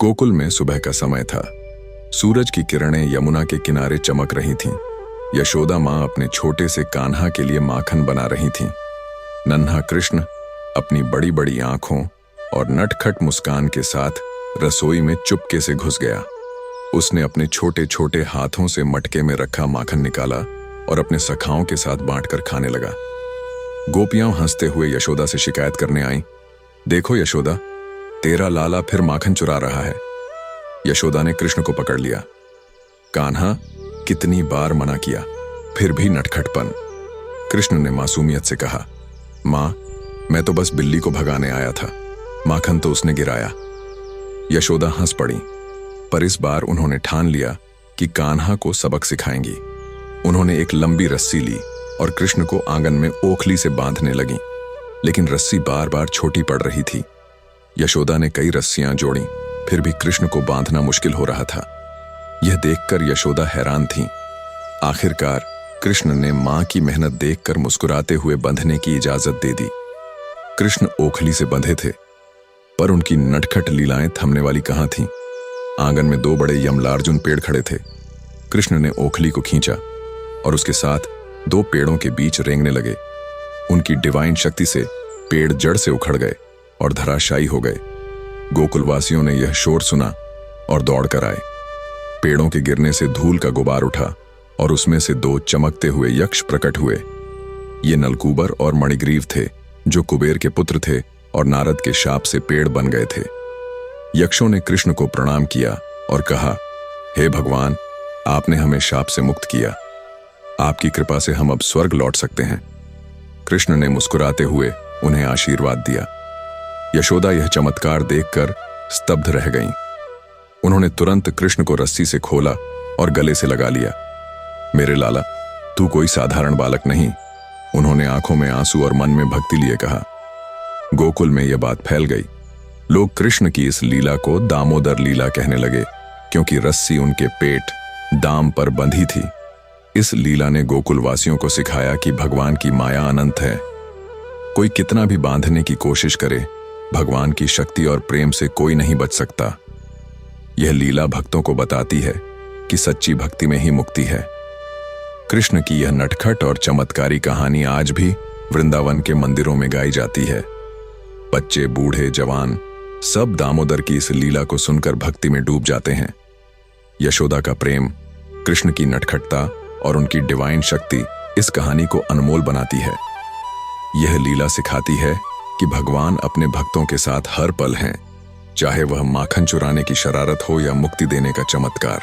गोकुल में सुबह का समय था। सूरज की किरणें यमुना के किनारे चमक रही थीं। यशोदा माँ अपने छोटे से कान्हा के लिए माखन बना रही थीं। नन्हा कृष्ण अपनी बड़ी बड़ी आंखों और नटखट मुस्कान के साथ रसोई में चुपके से घुस गया। उसने अपने छोटे छोटे हाथों से मटके में रखा माखन निकाला और अपने सखाओं के साथ बांटकर खाने लगा। गोपियां हंसते हुए यशोदा से शिकायत करने आईं, देखो यशोदा, तेरा लाला फिर माखन चुरा रहा है। यशोदा ने कृष्ण को पकड़ लिया। कान्हा, कितनी बार मना किया, फिर भी नटखटपन। कृष्ण ने मासूमियत से कहा, मां, मैं तो बस बिल्ली को भगाने आया था, माखन तो उसने गिराया। यशोदा हंस पड़ी, पर इस बार उन्होंने ठान लिया कि कान्हा को सबक सिखाएंगी। उन्होंने एक लंबी रस्सी ली और कृष्ण को आंगन में ओखली से बांधने लगी, लेकिन रस्सी बार बार छोटी पड़ रही थी। यशोदा ने कई रस्सियां जोड़ी, फिर भी कृष्ण को बांधना मुश्किल हो रहा था। यह देखकर यशोदा हैरान थीं। आखिरकार कृष्ण ने मां की मेहनत देखकर मुस्कुराते हुए बंधने की इजाजत दे दी। कृष्ण ओखली से बंधे थे, पर उनकी नटखट लीलाएं थमने वाली कहां थीं। आंगन में दो बड़े यमलार्जुन पेड़ खड़े थे। कृष्ण ने ओखली को खींचा और उसके साथ दो पेड़ों के बीच रेंगने लगे। उनकी डिवाइन शक्ति से पेड़ जड़ से उखड़ गए और धराशायी हो गए। गोकुलवासियों ने यह शोर सुना और दौड़कर आए। पेड़ों के गिरने से धूल का गुबार उठा और उसमें से दो चमकते हुए यक्ष प्रकट हुए। ये नलकूबर और मणिग्रीव थे, जो कुबेर के पुत्र थे और नारद के शाप से पेड़ बन गए थे। यक्षों ने कृष्ण को प्रणाम किया और कहा, हे भगवान, आपने हमें शाप से मुक्त किया। आपकी कृपा से हम अब स्वर्ग लौट सकते हैं। कृष्ण ने मुस्कुराते हुए उन्हें आशीर्वाद दिया। यशोदा यह चमत्कार देखकर स्तब्ध रह गईं। उन्होंने तुरंत कृष्ण को रस्सी से खोला और गले से लगा लिया। मेरे लाला, तू कोई साधारण बालक नहीं, उन्होंने आंखों में आंसू और मन में भक्ति लिए कहा। गोकुल में यह बात फैल गई। लोग कृष्ण की इस लीला को दामोदर लीला कहने लगे, क्योंकि रस्सी उनके पेट दाम पर बंधी थी। इस लीला ने गोकुलवासियों को सिखाया कि भगवान की माया अनंत है। कोई कितना भी बांधने की कोशिश करे, भगवान की शक्ति और प्रेम से कोई नहीं बच सकता। यह लीला भक्तों को बताती है कि सच्ची भक्ति में ही मुक्ति है। कृष्ण की यह नटखट और चमत्कारी कहानी आज भी वृंदावन के मंदिरों में गाई जाती है। बच्चे, बूढ़े, जवान सब दामोदर की इस लीला को सुनकर भक्ति में डूब जाते हैं। यशोदा का प्रेम, कृष्ण की नटखटता और उनकी डिवाइन शक्ति इस कहानी को अनमोल बनाती है। यह लीला सिखाती है कि भगवान अपने भक्तों के साथ हर पल हैं, चाहे वह माखन चुराने की शरारत हो या मुक्ति देने का चमत्कार।